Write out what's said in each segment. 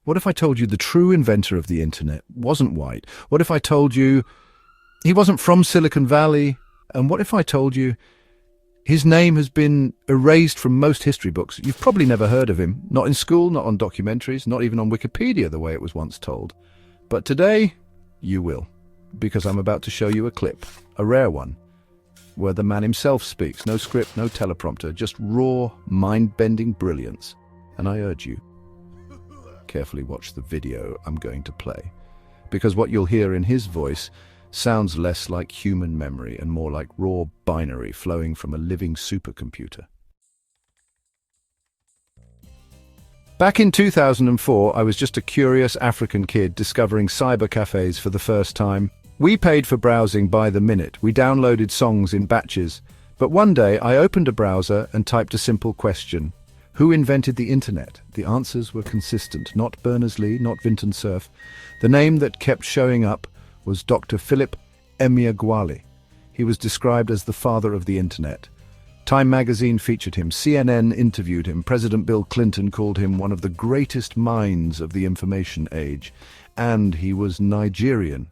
What if I told you the true inventor of the internet wasn't white? What if I told you he wasn't from Silicon Valley? And what if I told you his name has been erased from most history books? You've probably never heard of him. Not in school, not on documentaries, not even on Wikipedia the way it was once told. But today, you will. Because I'm about to show you a clip, a rare one, where the man himself speaks. No script, no teleprompter, just raw, mind-bending brilliance. And I urge you, carefully watch the video I'm going to play. Because what you'll hear in his voice sounds less like human memory and more like raw binary flowing from a living supercomputer. Back in 2004, I was just a curious African kid discovering cyber cafes for the first time. We paid for browsing by the minute. We downloaded songs in batches. But one day I opened a browser and typed a simple question. Who invented the internet? The answers were consistent. Not Berners-Lee, not Vinton Cerf. The name that kept showing up was Dr. Philip Emeagwali. He was described as the father of the internet. Time magazine featured him, CNN interviewed him, President Bill Clinton called him one of the greatest minds of the information age. And he was Nigerian.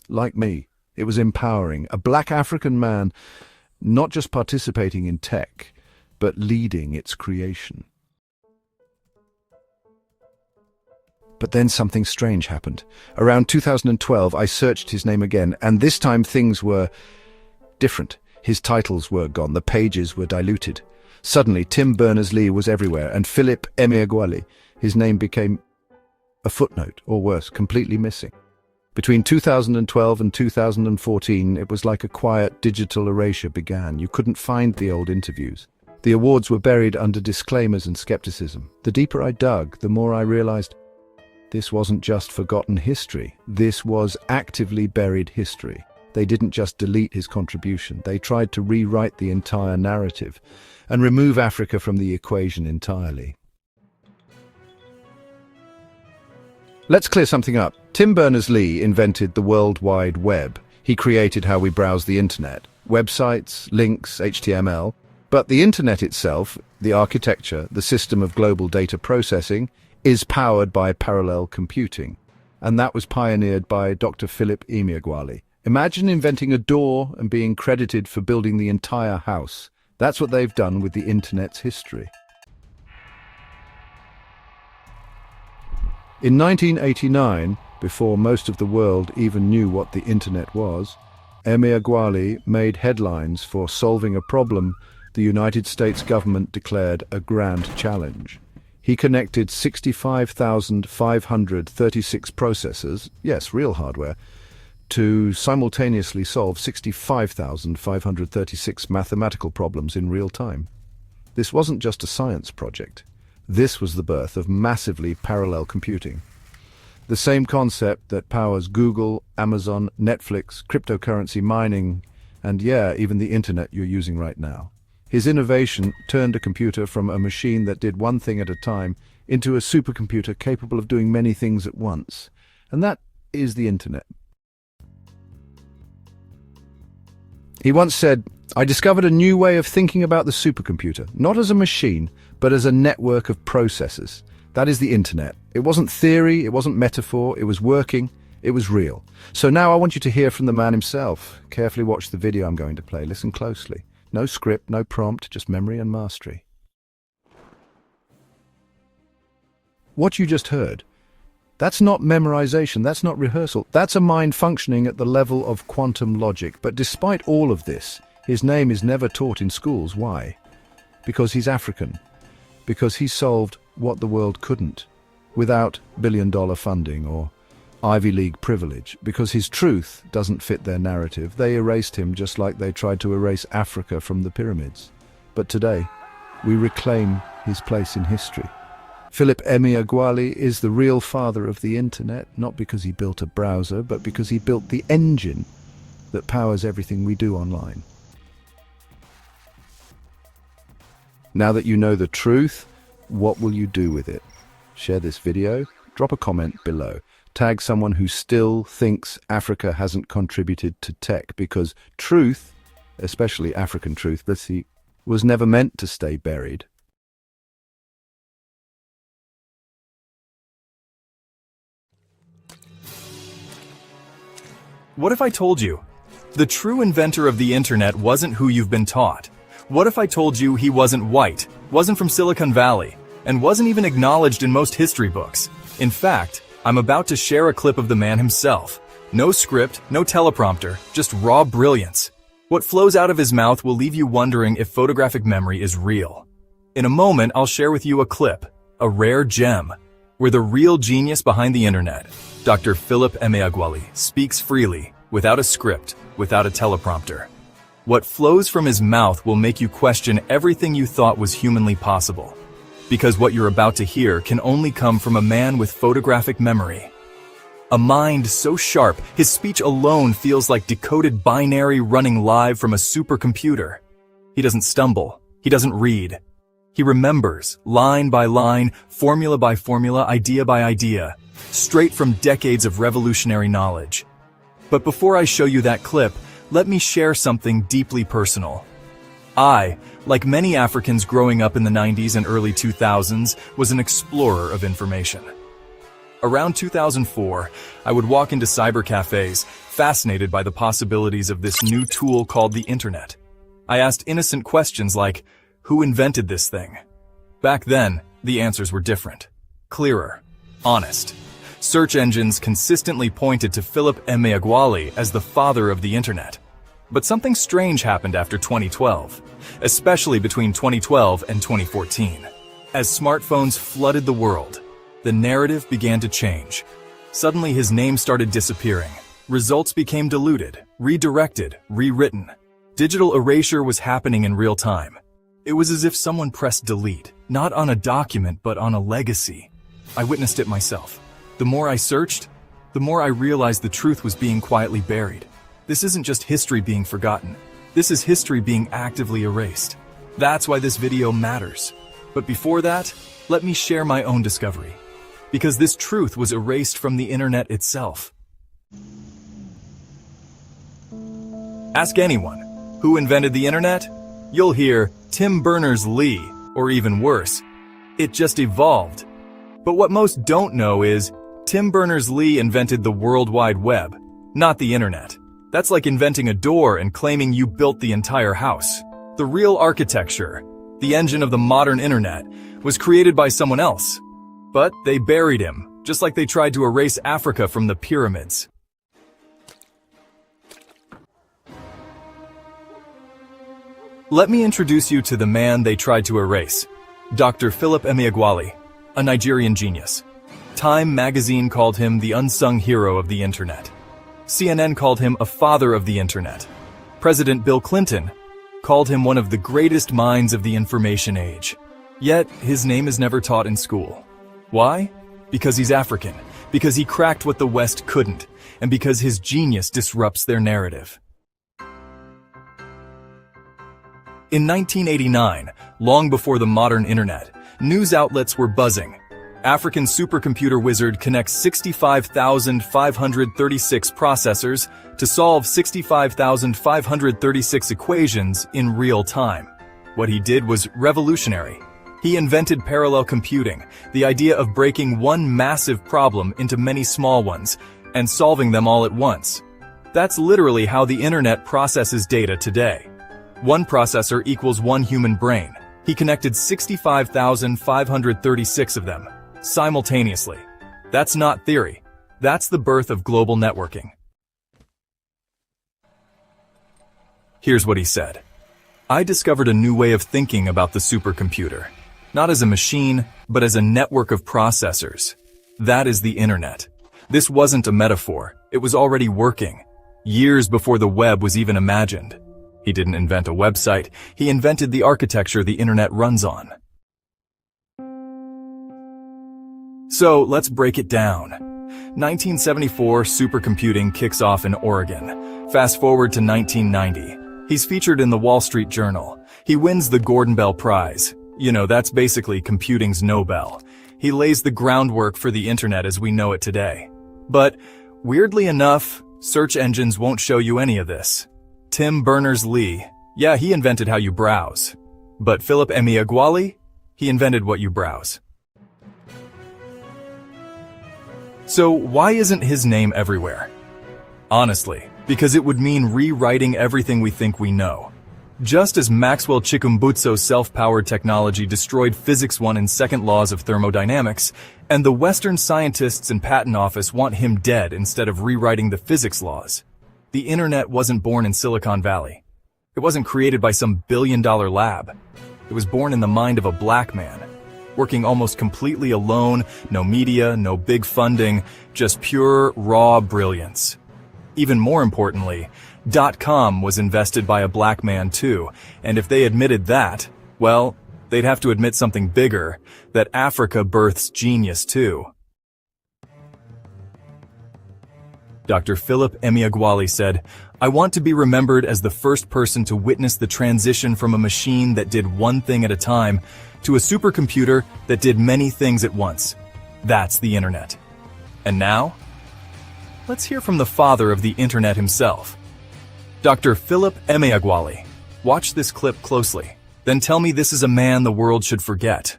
Like me. It was empowering. A black African man, not just participating in tech, but leading its creation. But then something strange happened. Around 2012, I searched his name again, and this time things were different. His titles were gone, the pages were diluted. Suddenly, Tim Berners-Lee was everywhere, and Philip Emeagwali, his name became a footnote, or worse, completely missing. Between 2012 and 2014, it was like a quiet digital erasure began. You couldn't find the old interviews. The awards were buried under disclaimers and skepticism. The deeper I dug, the more I realized this wasn't just forgotten history. This was actively buried history. They didn't just delete his contribution. They tried to rewrite the entire narrative and remove Africa from the equation entirely. Let's clear something up. Tim Berners-Lee invented the World Wide Web. He created how we browse the internet. Websites, links, HTML. But the internet itself, the architecture, the system of global data processing, is powered by parallel computing. And that was pioneered by Dr. Philip Emeagwali. Imagine inventing a door and being credited for building the entire house. That's what they've done with the internet's history. In 1989, before most of the world even knew what the internet was, Emeagwali made headlines for solving a problem the United States government declared a grand challenge. He connected 65,536 processors, yes, real hardware, to simultaneously solve 65,536 mathematical problems in real time. This wasn't just a science project. This was the birth of massively parallel computing. The same concept that powers Google, Amazon, Netflix, cryptocurrency mining, and yeah, even the internet you're using right now. His innovation turned a computer from a machine that did one thing at a time into a supercomputer capable of doing many things at once. And that is the internet. He once said, "I discovered a new way of thinking about the supercomputer, not as a machine, but as a network of processors. That is the internet. It wasn't theory, it wasn't metaphor, it was working, it was real." So now I want you to hear from the man himself. Carefully watch the video I'm going to play. Listen closely. No script, no prompt, just memory and mastery. What you just heard, that's not memorization, that's not rehearsal. That's a mind functioning at the level of quantum logic. But despite all of this, his name is never taught in schools. Why? Because he's African. Because he solved what the world couldn't, without billion-dollar funding or Ivy League privilege. Because his truth doesn't fit their narrative. They erased him just like they tried to erase Africa from the pyramids. But today, we reclaim his place in history. Philip Emeagwali is the real father of the internet, not because he built a browser, but because he built the engine that powers everything we do online. Now that you know the truth, what will you do with it? Share this video, drop a comment below. Tag someone who still thinks Africa hasn't contributed to tech, because truth, especially African truth, was never meant to stay buried. What if I told you the true inventor of the internet wasn't who you've been taught? What if I told you he wasn't white, wasn't from Silicon Valley, and wasn't even acknowledged in most history books? In fact, I'm about to share a clip of the man himself. No script, no teleprompter, just raw brilliance. What flows out of his mouth will leave you wondering if photographic memory is real. In a moment, I'll share with you a clip, a rare gem, where the real genius behind the internet, Dr. Philip Emeagwali, speaks freely, without a script, without a teleprompter. What flows from his mouth will make you question everything you thought was humanly possible. Because what you're about to hear can only come from a man with photographic memory. A mind so sharp, his speech alone feels like decoded binary running live from a supercomputer. He doesn't stumble. He doesn't read. He remembers, line by line, formula by formula, idea by idea, straight from decades of revolutionary knowledge. But before I show you that clip, let me share something deeply personal. I, like many Africans growing up in the 90s and early 2000s, was an explorer of information. Around 2004, I would walk into cyber cafes, fascinated by the possibilities of this new tool called the internet. I asked innocent questions like, who invented this thing? Back then, the answers were different, clearer, honest. Search engines consistently pointed to Philip Emeagwali as the father of the internet. But something strange happened after 2012, especially between 2012 and 2014. As smartphones flooded the world, the narrative began to change. Suddenly his name started disappearing. Results became diluted, redirected, rewritten. Digital erasure was happening in real time. It was as if someone pressed delete, not on a document but on a legacy. I witnessed it myself. The more I searched, the more I realized the truth was being quietly buried. This isn't just history being forgotten. This is history being actively erased. That's why this video matters. But before that, let me share my own discovery. Because this truth was erased from the internet itself. Ask anyone, who invented the internet? You'll hear Tim Berners-Lee, or even worse, it just evolved. But what most don't know is, Tim Berners-Lee invented the World Wide Web, not the internet. That's like inventing a door and claiming you built the entire house. The real architecture, the engine of the modern internet, was created by someone else. But they buried him, just like they tried to erase Africa from the pyramids. Let me introduce you to the man they tried to erase, Dr. Philip Emeagwali, a Nigerian genius. Time magazine called him the unsung hero of the internet. CNN called him a father of the internet. President Bill Clinton called him one of the greatest minds of the information age. Yet, his name is never taught in school. Why? Because he's African, because he cracked what the West couldn't, and because his genius disrupts their narrative. In 1989, long before the modern internet, news outlets were buzzing. African supercomputer wizard connects 65,536 processors to solve 65,536 equations in real time. What he did was revolutionary. He invented parallel computing, the idea of breaking one massive problem into many small ones and solving them all at once. That's literally how the internet processes data today. One processor equals one human brain. He connected 65,536 of them simultaneously. That's not theory. That's the birth of global networking. Here's what he said. I discovered a new way of thinking about the supercomputer. Not as a machine, but as a network of processors. That is the internet. This wasn't a metaphor. It was already working. Years before the web was even imagined. He didn't invent a website. He invented the architecture the internet runs on. So let's break it down. 1974, supercomputing kicks off in Oregon. Fast forward to 1990. He's featured in the Wall Street Journal. He wins the Gordon Bell Prize. You know, that's basically computing's Nobel. He lays the groundwork for the internet as we know it today. But, weirdly enough, search engines won't show you any of this. Tim Berners-Lee, yeah, he invented how you browse. But Philip Emeagwali, he invented what you browse. So why isn't his name everywhere? Honestly, because it would mean rewriting everything we think we know. Just as Maxwell Chikumbutso's self-powered technology destroyed Physics 1 and 2 laws of thermodynamics, and the Western scientists and patent office want him dead instead of rewriting the physics laws. The internet wasn't born in Silicon Valley. It wasn't created by some billion-dollar lab. It was born in the mind of a black man, working almost completely alone, no media, no big funding, just pure, raw brilliance. Even more importantly, .com was invested by a black man too, and if they admitted that, well, they'd have to admit something bigger, that Africa births genius too. Dr. Philip Emeagwali said, "I want to be remembered as the first person to witness the transition from a machine that did one thing at a time to a supercomputer that did many things at once. That's the internet." And now, let's hear from the father of the internet himself, Dr. Philip Emeagwali. Watch this clip closely, then tell me this is a man the world should forget.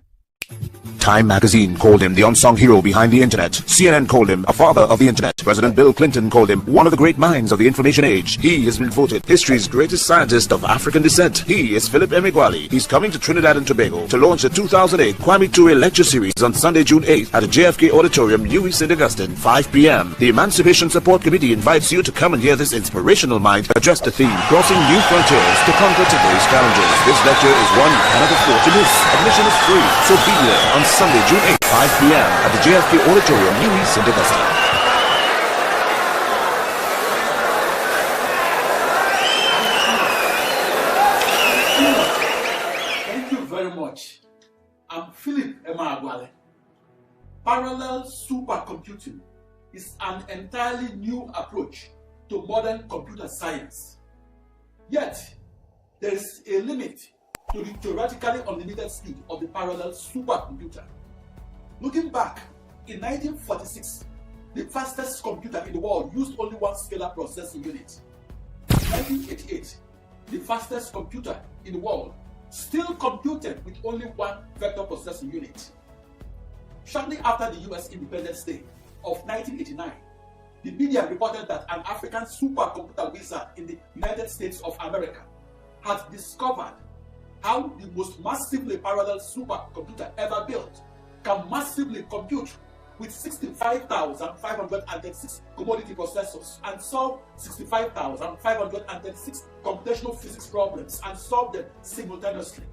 Time magazine called him the unsung hero behind the internet. CNN called him a father of the internet. President Bill Clinton called him one of the great minds of the information age. He has been voted history's greatest scientist of African descent. He is Philip Emeagwali. He's coming to Trinidad and Tobago to launch the 2008 Kwame Ture lecture series on Sunday, June 8th at the JFK Auditorium, UWI St. Augustine, 5 p.m. The Emancipation Support Committee invites you to come and hear this inspirational mind address the theme, Crossing New Frontiers to Conquer Today's Challenges. This lecture is one you cannot afford to miss. Admission is free, so be there on Sunday, June 8th, 5 p.m. at the JFK Auditorium, UWI St. Augustine. Thank you very much. I'm Philip Emeagwali. Parallel supercomputing is an entirely new approach to modern computer science. Yet, there is a limit to the theoretically unlimited speed of the parallel supercomputer. Looking back, in 1946, the fastest computer in the world used only one scalar processing unit. In 1988, the fastest computer in the world still computed with only one vector processing unit. Shortly after the US Independence Day of 1989, the media reported that an African supercomputer wizard in the United States of America had discovered how the most massively parallel supercomputer ever built can massively compute with 65,536 commodity processors and solve 65,536 computational physics problems and solve them simultaneously.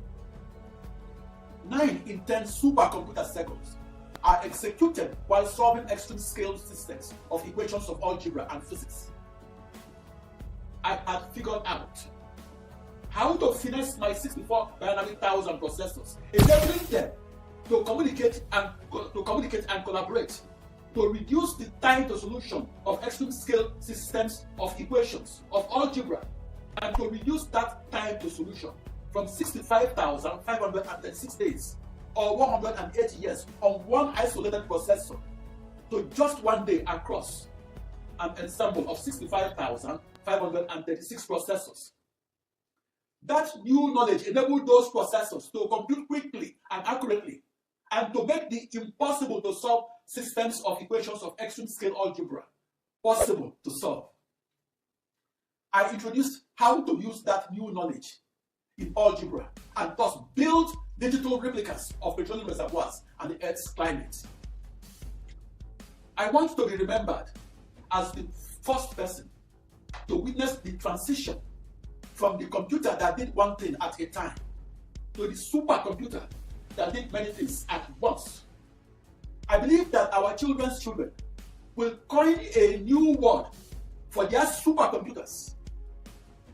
9 in 10 supercomputer seconds are executed while solving extreme scale systems of equations of algebra and physics. I had figured out how to finesse my 64 binary thousand processors, enabling them to communicate and collaborate to reduce the time to solution of extreme scale systems of equations of algebra, and to reduce that time to solution from 65,536 days or 180 years on one isolated processor to just one day across an ensemble of 65,536 processors. That new knowledge enabled those processors to compute quickly and accurately, and to make the impossible to solve systems of equations of extreme scale algebra possible to solve. I introduced how to use that new knowledge in algebra and thus build digital replicas of petroleum reservoirs and the Earth's climate. I want to be remembered as the first person to witness the transition from the computer that did one thing at a time to the supercomputer that did many things at once. I believe that our children's children will coin a new word for their supercomputers.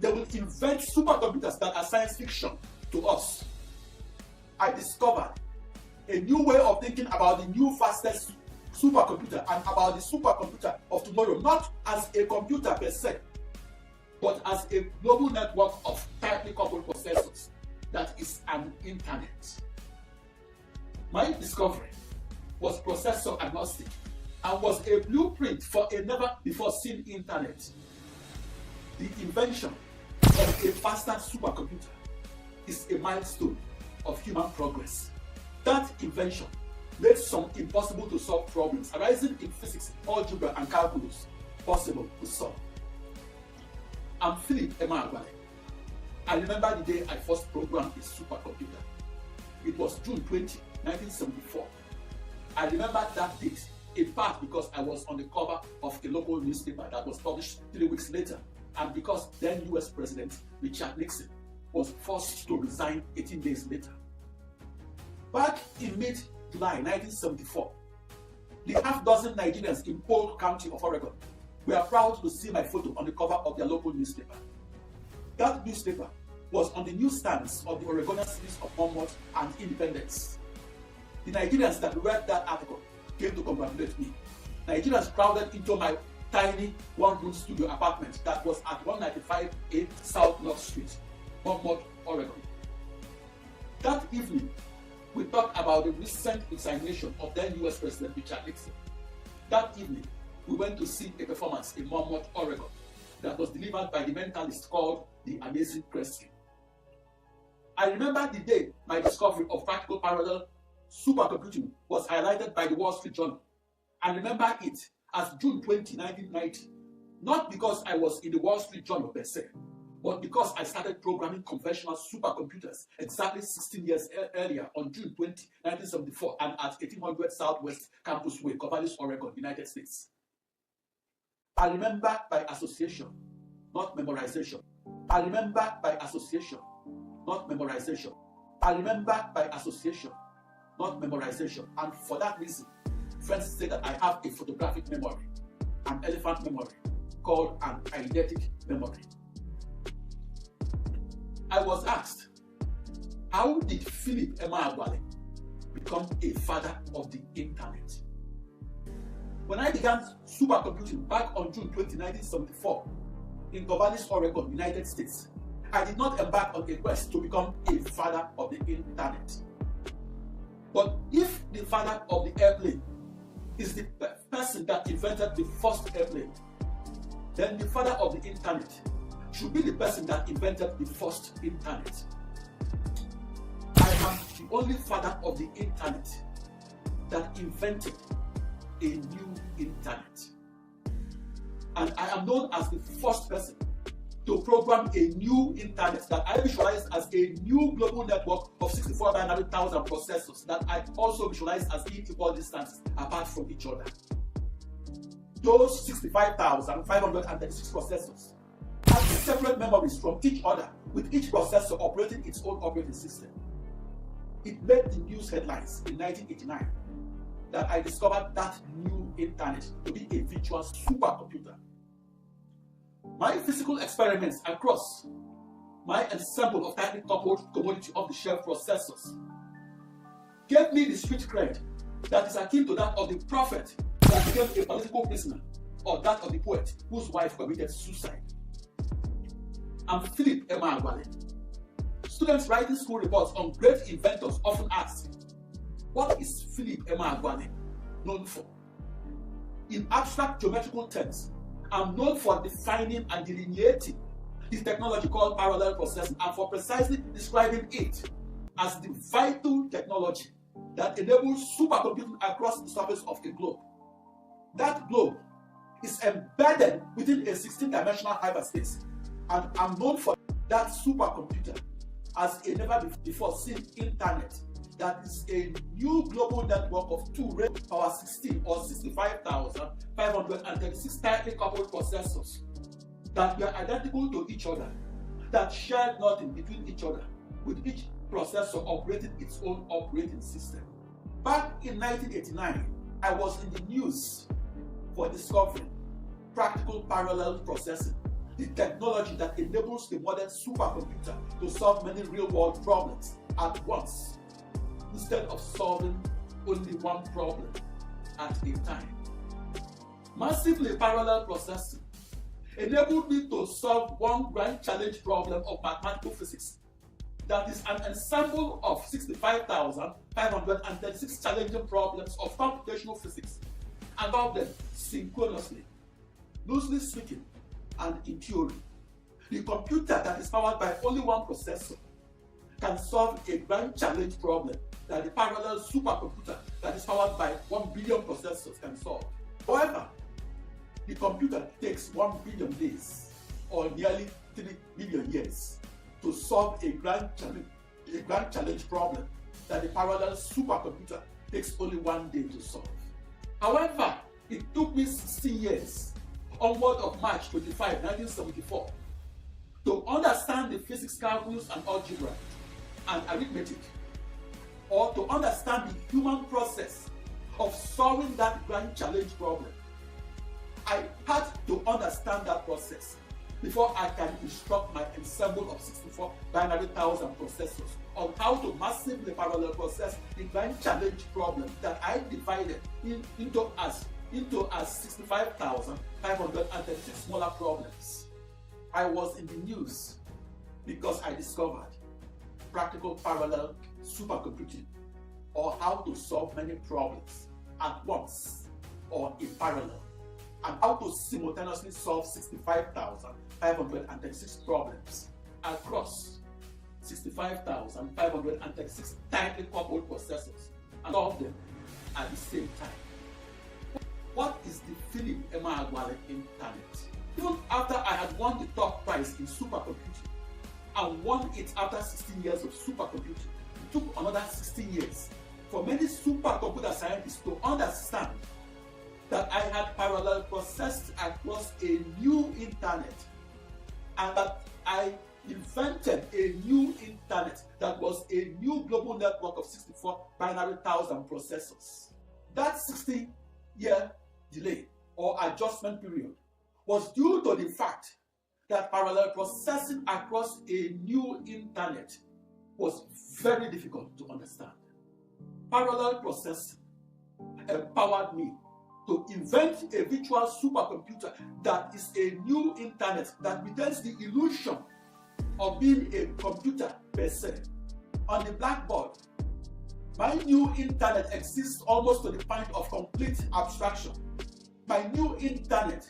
They will invent supercomputers that are science fiction to us. I discovered a new way of thinking about the new fastest supercomputer and about the supercomputer of tomorrow, not as a computer per se, but as a global network of tightly coupled processors that is an internet. My discovery was processor agnostic and was a blueprint for a never-before-seen internet. The invention of a faster supercomputer is a milestone of human progress. That invention made some impossible to solve problems arising in physics, algebra, and calculus possible to solve. I'm Philip Emeagwali. I remember the day I first programmed a supercomputer. It was June 20, 1974. I remember that date in part because I was on the cover of a local newspaper that was published 3 weeks later, and because then US President Richard Nixon was forced to resign 18 days later. Back in mid-July 1974, the half-dozen Nigerians in Polk County of Oregon were proud to see my photo on the cover of their local newspaper. That newspaper was on the newsstands of the Oregonian cities of Monmouth and Independence. The Nigerians that read that article came to congratulate me. Nigerians crowded into my tiny one-room studio apartment that was at 195A South North Street, Monmouth, Oregon. That evening, we talked about the recent resignation of then US President Richard Nixon. That evening, we went to see a performance in Monmouth, Oregon that was delivered by the mentalist called the Amazing Crescent. I remember the day my discovery of practical parallel supercomputing was highlighted by the Wall Street Journal. I remember it as June 20, 1990, not because I was in the Wall Street Journal per se, but because I started programming conventional supercomputers exactly 16 years earlier on June 20, 1974, and at 1800 Southwest Campus Way, Corvallis, Oregon, United States. I remember by association, not memorization. I remember by association, not memorization. I remember by association, not memorization. And for that reason, friends say that I have a photographic memory, an elephant memory, called an eidetic memory. I was asked, how did Philip Emeagwali become a father of the internet? When I began supercomputing back on June 20, 1974, in Corvallis, Oregon, United States, I did not embark on a quest to become a father of the internet. But if the father of the airplane is the person that invented the first airplane, then the father of the internet should be the person that invented the first internet. I am the only father of the internet that invented a new internet. And I am known as the first person to program a new internet that I visualize as a new global network of 64 binary thousand processors that I also visualize as being equal distances apart from each other. Those 65,536 processors have separate memories from each other, with each processor operating its own operating system. It made the news headlines in 1989 that I discovered that new internet to be a virtual supercomputer. My physical experiments across my ensemble of tightly coupled commodity off-the-shelf processors gave me the street cred that is akin to that of the prophet that became a political prisoner, or that of the poet whose wife committed suicide. I'm Philip Emeagwali. Students writing school reports on great inventors often ask, what is Philip Emeagwali known for? In abstract geometrical terms, I'm known for defining and delineating the technology called parallel processing, and for precisely describing it as the vital technology that enables supercomputing across the surface of a globe. That globe is embedded within a 16-dimensional hyperspace, and I'm known for that supercomputer as a never before seen internet that is a new global network of 2 raised to power 16 or 65,536 tightly coupled processors that were identical to each other, that shared nothing between each other, with each processor operating its own operating system. Back in 1989, I was in the news for discovering practical parallel processing, the technology that enables the modern supercomputer to solve many real-world problems at once, instead of solving only one problem at a time. Massively parallel processing enabled me to solve one grand challenge problem of mathematical physics that is an ensemble of 65,536 challenging problems of computational physics, and solve them synchronously. Loosely speaking, and in theory, the computer that is powered by only one processor can solve a grand challenge problem that the parallel supercomputer that is powered by 1 billion processors can solve. However, the computer takes 1 billion days or nearly 3 billion years to solve a grand challenge problem that the parallel supercomputer takes only 1 day to solve. However, it took me 16 years, onward of March 25, 1974, to understand the physics calculus and algebra and arithmetic, or to understand the human process of solving that grand challenge problem. I had to understand that process before I can instruct my ensemble of 64 binary thousand processors on how to massively parallel process the grand challenge problem that I divided into as 65,536 smaller problems. I was in the news because I discovered practical parallel supercomputing, or how to solve many problems at once or in parallel, and how to simultaneously solve 65,536 problems across 65,536 tightly coupled processors, and solve them at the same time. What is the Philip Emeagwali internet? Even after I had won the top prize in supercomputing and won it after 16 years of supercomputing, it took another 16 years for many supercomputer scientists to understand that I had parallel processed across a new internet, and that I invented a new internet that was a new global network of 64 binary thousand processors. That 16-year delay or adjustment period was due to the fact that parallel processing across a new internet was very difficult to understand. Parallel processing empowered me to invent a virtual supercomputer that is a new internet that retains the illusion of being a computer per se. On the blackboard, my new internet exists almost to the point of complete abstraction. My new internet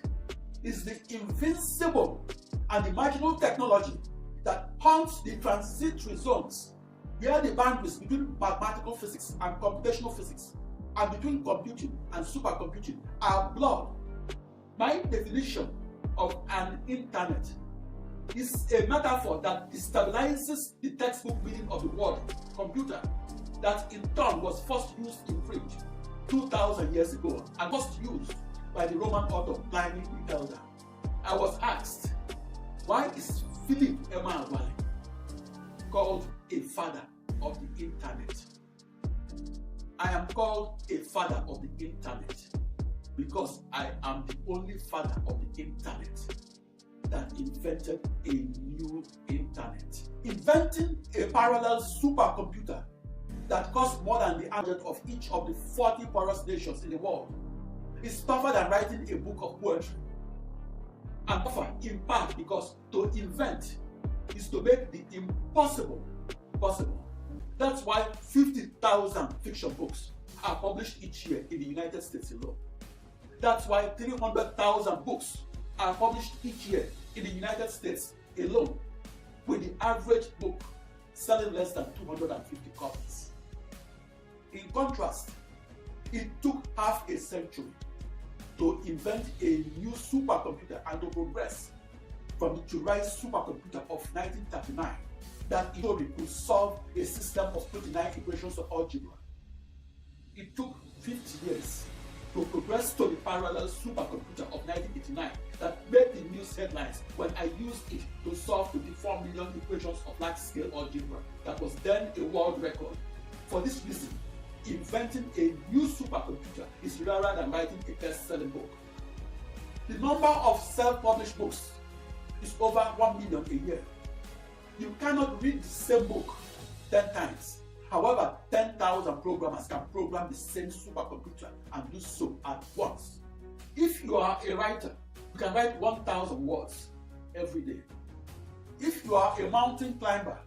is the invincible and imaginable technology that haunts the transitory zones where the boundaries between mathematical physics and computational physics, and between computing and supercomputing, are blurred. My definition of an internet is a metaphor that destabilizes the textbook meaning of the word computer, that in turn was first used in French 2,000 years ago and first used by the Roman author Pliny the Elder. I was asked, why is Philip Emeagwali called a father of the internet? I am called a father of the internet because I am the only father of the internet that invented a new internet. Inventing a parallel supercomputer that costs more than the budget of each of the 40 poorest nations in the world is tougher than writing a book of poetry. And tougher in part because to invent is to make the impossible possible. That's why 50,000 fiction books are published each year in the United States alone. That's why 300,000 books are published each year in the United States alone, with the average book selling less than 250 copies. In contrast, it took half a century to invent a new supercomputer and to progress from the Turing supercomputer of 1939 that could solve a system of 29 equations of algebra. It took 50 years to progress to the parallel supercomputer of 1989 that made the news headlines when I used it to solve 24 million equations of large-scale algebra that was then a world record. For this reason, inventing a new supercomputer is rarer than writing a best-selling book. The number of self-published books is over 1 million a year. You cannot read the same book 10 times. However, 10,000 programmers can program the same supercomputer and do so at once. If you are a writer, you can write 1,000 words every day. If you are a mountain climber,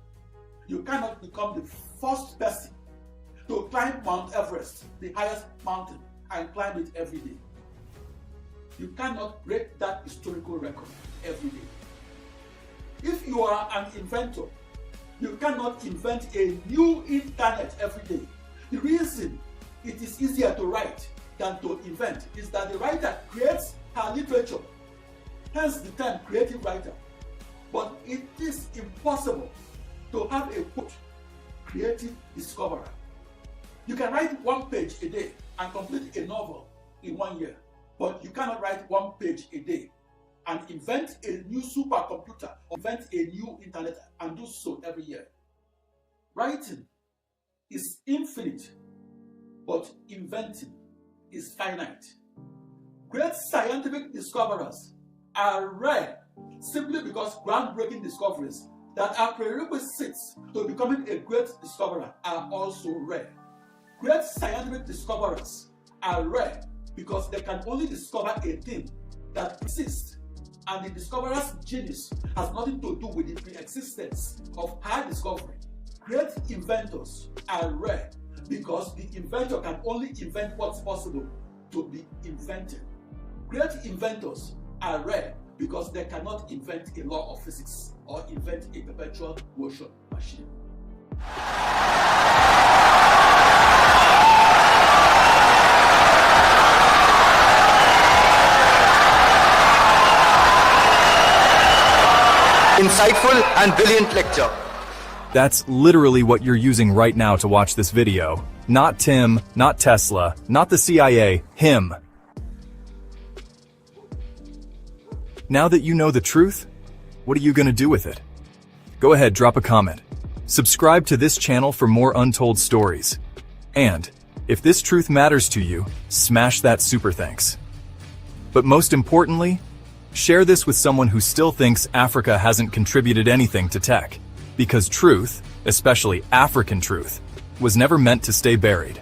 you cannot become the first person to climb Mount Everest, the highest mountain, and climb it every day. You cannot break that historical record every day. If you are an inventor, you cannot invent a new internet every day. The reason it is easier to write than to invent is that the writer creates her literature. Hence the term creative writer. But it is impossible to have a quote creative discoverer. You can write 1 page a day and complete a novel in 1 year, but you cannot write 1 page a day and invent a new supercomputer, or invent a new internet and do so every year. Writing is infinite, but inventing is finite. Great scientific discoverers are rare simply because groundbreaking discoveries that are prerequisites to becoming a great discoverer are also rare. Great scientific discoverers are rare because they can only discover a thing that exists, and the discoverer's genius has nothing to do with the pre-existence of her discovery. Great inventors are rare because the inventor can only invent what's possible to be invented. Great inventors are rare because they cannot invent a law of physics or invent a perpetual motion machine. Insightful and brilliant lecture. That's literally what you're using right now to watch this video. Not Tim, not Tesla, not the CIA, him. Now that you know the truth, what are you gonna do with it? Go ahead, drop a comment. Subscribe to this channel for more untold stories. And, if this truth matters to you, smash that super thanks. But most importantly, share this with someone who still thinks Africa hasn't contributed anything to tech. Because truth, especially African truth, was never meant to stay buried.